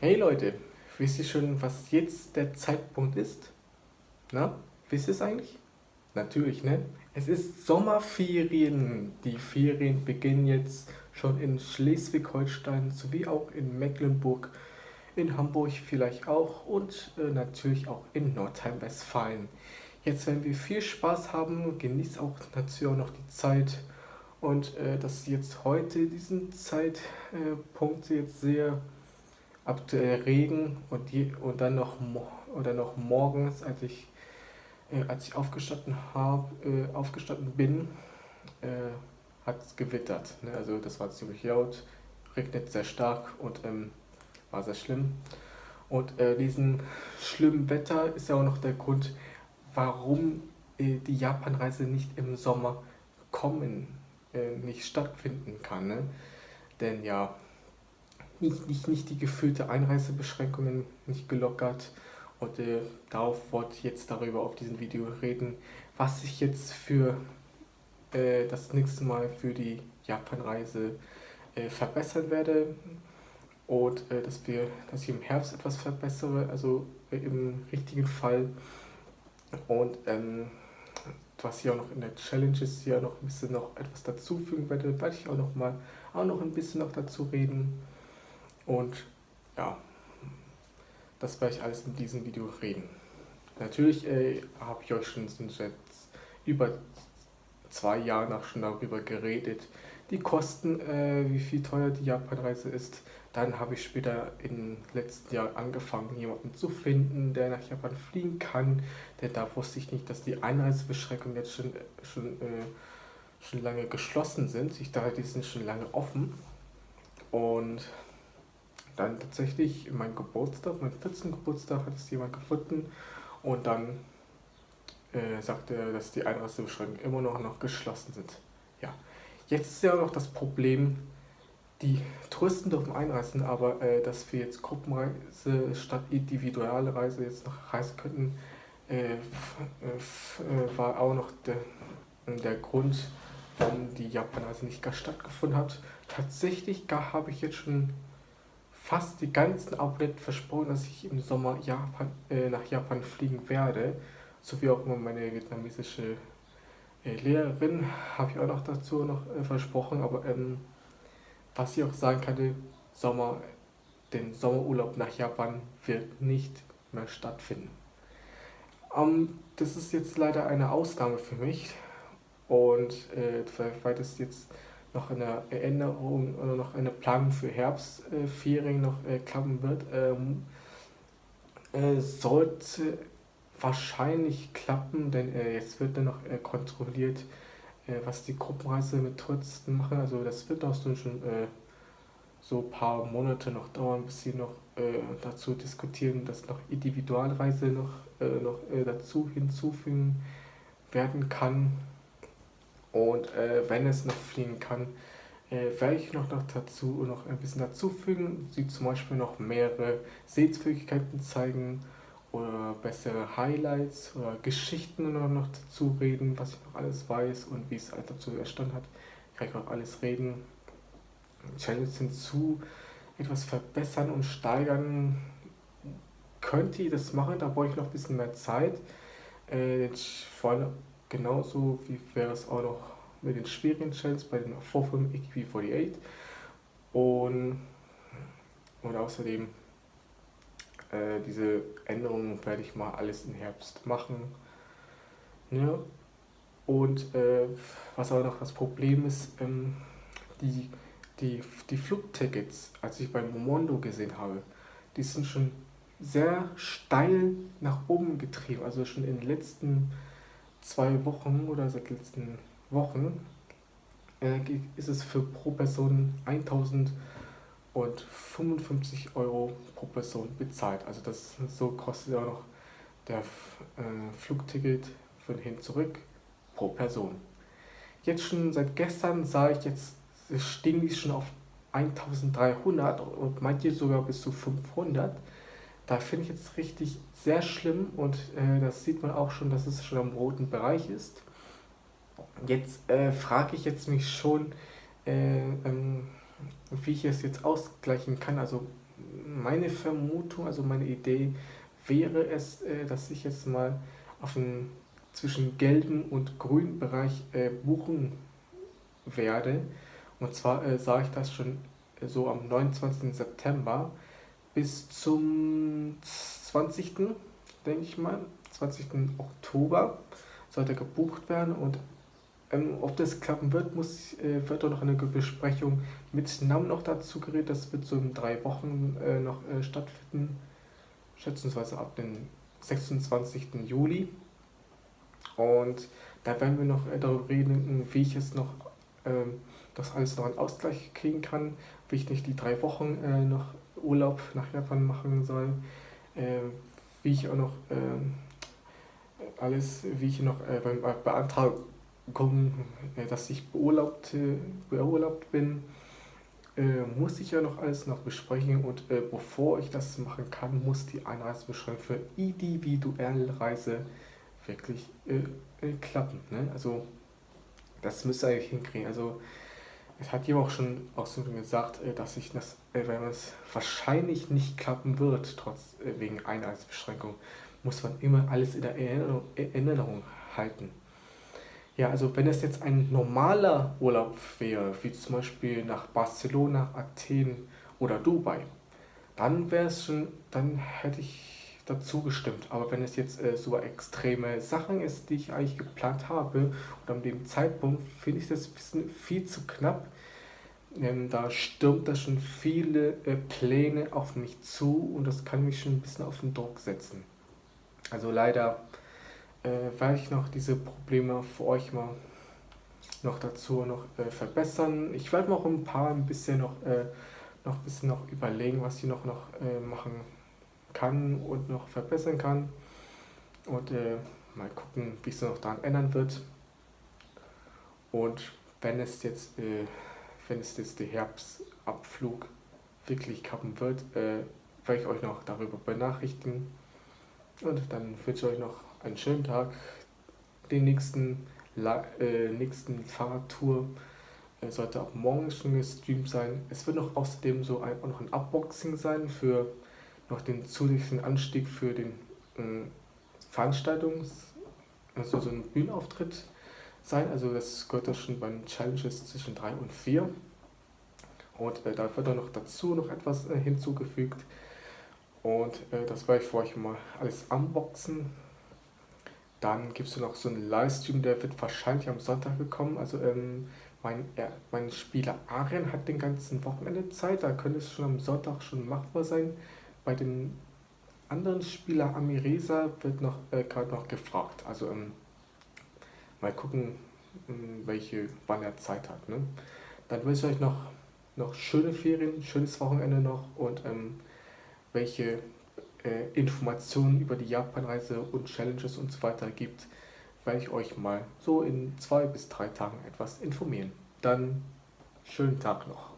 Hey Leute, wisst ihr schon, was jetzt der Zeitpunkt ist? Na, wisst ihr es eigentlich? Natürlich, ne? Es ist Sommerferien. Die Ferien beginnen jetzt schon in Schleswig-Holstein sowie auch in Mecklenburg, in Hamburg vielleicht auch und natürlich auch in Nordrhein-Westfalen. Jetzt werden wir viel Spaß haben, genießt auch natürlich auch noch die Zeit und dass ihr jetzt heute diesen Zeitpunkt jetzt sehr aktuell Regen und dann noch morgens, als ich aufgestanden bin, äh, hat es gewittert. Ne? Also das war ziemlich laut, regnet sehr stark und war sehr schlimm. Und diesen schlimmen Wetter ist ja auch noch der Grund, warum die Japanreise nicht im Sommer nicht stattfinden kann. Ne? Denn ja, nicht die gefühlte Einreisebeschränkungen nicht gelockert. Und darauf wollte ich jetzt darüber auf diesem Video reden, was ich jetzt für das nächste Mal für die Japanreise verbessern werde und dass ich im Herbst etwas verbessere, also im richtigen Fall. Und was ich auch noch in der Challenge ist, hier noch ein bisschen noch etwas dazufügen werde ich auch noch ein bisschen noch dazu reden. Und ja, das werde ich alles in diesem Video reden. Natürlich habe ich euch schon seit über 2 Jahren auch schon darüber geredet. Die Kosten, wie viel teuer die Japanreise ist. Dann habe ich später im letzten Jahr angefangen, jemanden zu finden, der nach Japan fliegen kann. Denn da wusste ich nicht, dass die Einreisebeschränkungen jetzt schon lange geschlossen sind. Ich dachte, die sind schon lange offen. Und dann tatsächlich mein Geburtstag, mein 14. Geburtstag, hat es jemand gefunden und dann sagte er, dass die Einreisebeschränkungen immer noch geschlossen sind. Ja, jetzt ist ja auch noch das Problem, die Touristen dürfen einreisen, aber dass wir jetzt Gruppenreise statt Individualreise jetzt noch reisen könnten, war auch noch der Grund, warum die Japanreise nicht gar stattgefunden hat. Tatsächlich habe ich jetzt schon fast die ganzen Abonnenten versprochen, dass ich im Sommer nach Japan fliegen werde. Sowie auch immer meine vietnamesische Lehrerin habe ich auch noch dazu noch versprochen. Aber was ich auch sagen kann, Sommer, den Sommerurlaub nach Japan wird nicht mehr stattfinden. Das ist jetzt leider eine Ausnahme für mich. Und weil das jetzt noch eine Erinnerung oder noch eine Planung für Herbstferien noch klappen wird, sollte wahrscheinlich klappen, denn jetzt wird dann noch kontrolliert, was die Gruppenreise mit Touristen machen. Also das wird auch schon so ein paar Monate noch dauern, bis sie noch dazu diskutieren, dass noch Individualreise dazu hinzufügen werden kann. Und wenn es noch fliegen kann, werde ich noch ein bisschen dazufügen, sie zum Beispiel noch mehrere Sehenswürdigkeiten zeigen oder bessere Highlights oder Geschichten noch dazu reden, was ich noch alles weiß und wie es alles dazu erstanden hat. Kann ich auch alles reden. Channels hinzu, etwas verbessern und steigern. Könnte ich das machen, da brauche ich noch ein bisschen mehr Zeit. Vor allem genauso wie wäre es auch noch mit den schwierigen Channels bei den Vorfilmen EQV48 und, und außerdem diese Änderungen werde ich mal alles im Herbst machen. Ja. Und was aber noch das Problem ist, die, die Flugtickets, als ich bei Momondo gesehen habe, die sind schon sehr steil nach oben getrieben. Also schon in den letzten 2 Wochen oder seit letzten Wochen ist es für pro Person 1055 € pro Person bezahlt. Also so kostet auch noch der Flugticket von hin zurück pro Person. Jetzt schon seit gestern sah ich jetzt, stehen die schon auf 1300 und manche sogar bis zu 500. Da finde ich jetzt richtig sehr schlimm und das sieht man auch schon, dass es schon am roten Bereich ist. Jetzt frage ich jetzt mich schon, wie ich es jetzt ausgleichen kann. Also meine Vermutung, also meine Idee wäre es, dass ich jetzt mal auf den zwischen gelben und grünen Bereich buchen werde. Und zwar sah ich das schon so am 29. September bis zum 20., denke ich mal, 20. Oktober sollte gebucht werden. Und ob das klappen wird, wird auch noch eine Besprechung mit NAM noch dazu geredet. Das wird so in 3 Wochen noch stattfinden, schätzungsweise ab dem 26. Juli. Und da werden wir noch darüber reden, wie ich es noch das alles noch einen Ausgleich kriegen kann, wie ich nicht die 3 Wochen noch Urlaub nach Japan machen soll, äh, wie ich auch noch wie ich noch beim Beantragung, dass ich beurlaubt bin, muss ich ja noch alles noch besprechen und bevor ich das machen kann, muss die Einreisebeschränkung für individuelle Reise wirklich klappen. Ne? Also das müsste eigentlich hinkriegen. Also es hat jemand auch schon gesagt, dass wenn es wahrscheinlich nicht klappen wird, wegen Einreisebeschränkung, muss man immer alles in der Erinnerung halten. Ja, also wenn es jetzt ein normaler Urlaub wäre, wie zum Beispiel nach Barcelona, Athen oder Dubai, dann hätte ich dazu gestimmt. Aber wenn es jetzt so extreme Sachen ist, die ich eigentlich geplant habe, und an dem Zeitpunkt finde ich das ein bisschen viel zu knapp, da stürmt da schon viele Pläne auf mich zu und das kann mich schon ein bisschen auf den Druck setzen. Also leider werde ich noch diese Probleme für euch mal noch dazu noch verbessern. Ich werde mir auch noch ein bisschen noch überlegen, was ich noch machen kann und noch verbessern kann. Und mal gucken, wie es noch daran ändern wird. Und wenn es jetzt, äh, wenn es jetzt der Herbstabflug wirklich klappen wird, werde ich euch noch darüber benachrichtigen. Und dann wünsche ich euch noch einen schönen Tag. Den nächsten Fahrradtour sollte ab morgen schon gestreamt sein. Es wird noch außerdem auch noch ein Unboxing sein für noch den zusätzlichen Anstieg für den äh, also so ein Bühnenauftritt sein. Also das gehört da schon bei den Challenges zwischen 3 und 4. Und da wird dann noch dazu noch etwas hinzugefügt. Und das werde ich für euch mal alles unboxen. Dann gibt es noch so einen Livestream, der wird wahrscheinlich am Sonntag gekommen. Also mein Spieler Arjen hat den ganzen Wochenende Zeit, da könnte es schon am Sonntag schon machbar sein. Bei den anderen Spieler Amireza wird noch gerade noch gefragt. Also mal gucken, wann er Zeit hat. Ne? Dann wünsche ich euch noch schöne Ferien, schönes Wochenende noch und welche Informationen über die Japanreise und Challenges und so weiter gibt, werde ich euch mal so in 2 bis 3 Tagen etwas informieren. Dann schönen Tag noch.